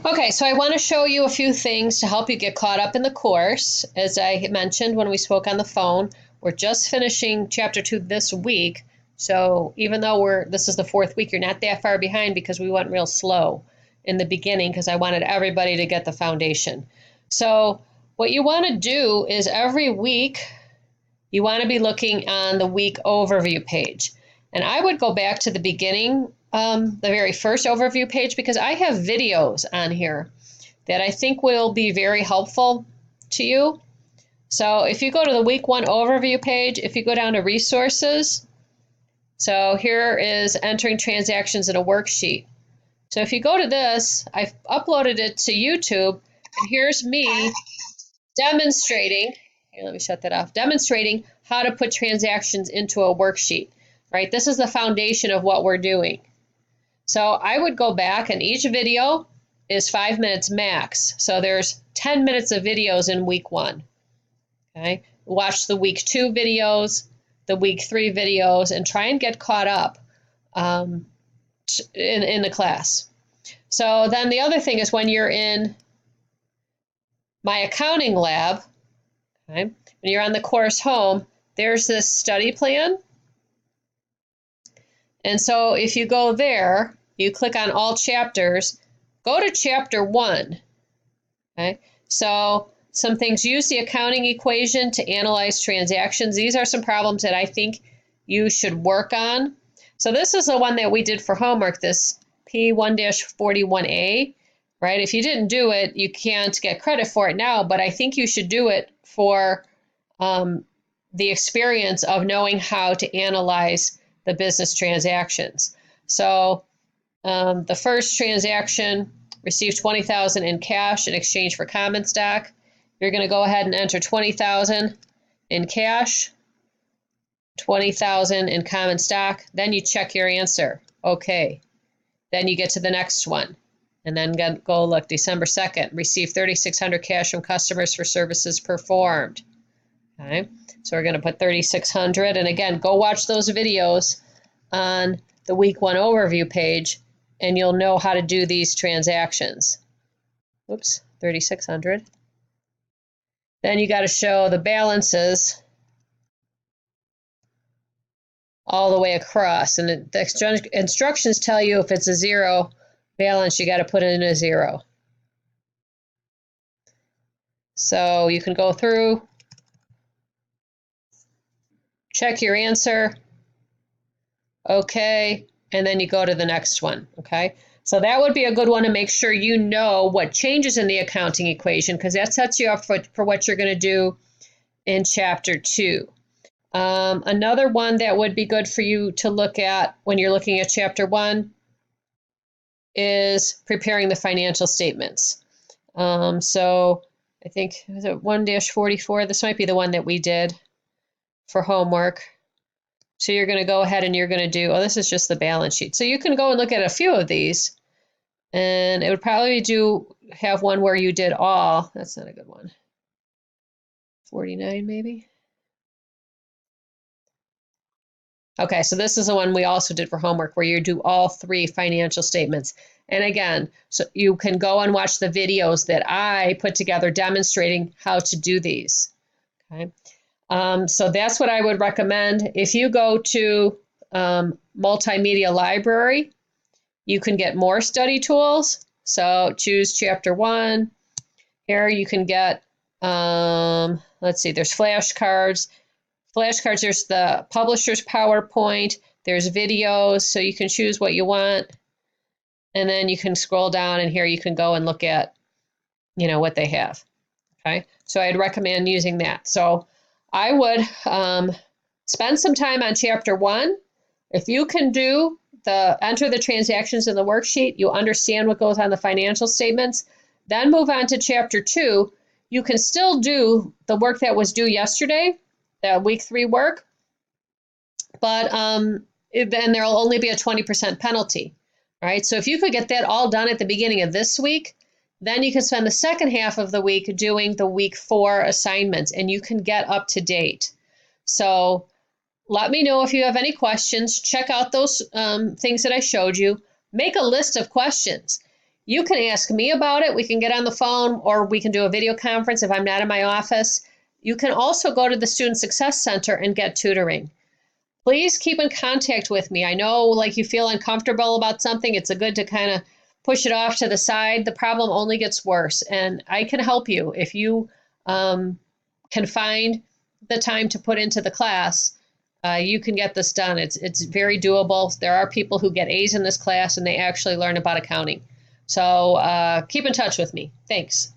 Okay, so I want to show you a few things to help you get caught up in the course. As I mentioned when we spoke on the phone, we're just finishing chapter 2 this week. So even though this is the fourth week, you're not that far behind because we went real slow in the beginning because I wanted everybody to get the foundation. So what you want to do is every week you want to be looking on the week overview page. And I would go back to the beginning, the very first overview page, because I have videos on here that I think will be very helpful to you. So if you go to the week 1 overview page, if you go down to resources, so here is entering transactions in a worksheet. So if you go to this, I've uploaded it to YouTube, and here's me demonstrating. Here, let me shut that off. Demonstrating how to put transactions into a worksheet, right? This is the foundation of what we're doing. So I would go back, and each video is 5 minutes max. So there's 10 minutes of videos in week 1. Okay, watch the week 2 videos, the week 3 videos, and try and get caught up in the class. So then the other thing is when you're in my accounting lab, okay, when you're on the course home, there's this study plan. And so if you go there, you click on all chapters, go to chapter 1. Okay, so some things: use the accounting equation to analyze transactions. These are some problems that I think you should work on. So this is the one that we did for homework, this P1-41A, right? If you didn't do it, you can't get credit for it now, but I think you should do it for the experience of knowing how to analyze the business transactions. So the first transaction received $20,000 in cash in exchange for common stock. You're going to go ahead and enter $20,000 in cash, $20,000 in common stock. Then you check your answer. Okay. Then you get to the next one. And then go look, December 2nd, received 3,600 cash from customers for services performed. Okay. So we're going to put 3,600. And again, go watch those videos on the week 1 overview page, and you'll know how to do these transactions. Whoops, 3,600. Then you got to show the balances all the way across. And the instructions tell you if it's a 0 balance, you got to put in a 0. So you can go through, check your answer. Okay, and then you go to the next one, okay? So that would be a good one to make sure you know what changes in the accounting equation, because that sets you up for what you're going to do in chapter 2. Another one that would be good for you to look at when you're looking at chapter 1 is preparing the financial statements. So I think, was it 1-44? This might be the one that we did for homework. So you're going to go ahead and you're going to do, oh, this is just the balance sheet. So you can go and look at a few of these, and it would probably have one where you did all. That's not a good one. 49 maybe. Okay, so this is the one we also did for homework where you do all 3 financial statements. And again, so you can go and watch the videos that I put together demonstrating how to do these. Okay. So that's what I would recommend. If you go to Multimedia Library, you can get more study tools. So choose chapter 1. Here you can get, let's see, there's flashcards. Flashcards, there's the publisher's PowerPoint. There's videos, so you can choose what you want. And then you can scroll down, and here you can go and look at, what they have. Okay, so I'd recommend using that. So I would spend some time on chapter 1. If you can enter the transactions in the worksheet, you understand what goes on the financial statements, then move on to chapter 2. You can still do the work that was due yesterday, the week 3 work, but then there'll only be a 20% penalty, right? So if you could get that all done at the beginning of this week, then you can spend the second half of the week doing the week 4 assignments, and you can get up to date. So let me know if you have any questions. Check out those things that I showed you. Make a list of questions. You can ask me about it. We can get on the phone or we can do a video conference if I'm not in my office. You can also go to the Student Success Center and get tutoring. Please keep in contact with me. I know like you feel uncomfortable about something. It's a good to kind of push it off to the side. The problem only gets worse, and I can help you if you can find the time to put into the class. You can get this done. It's very doable. There are people who get A's in this class, and they actually learn about accounting. So keep in touch with me. Thanks.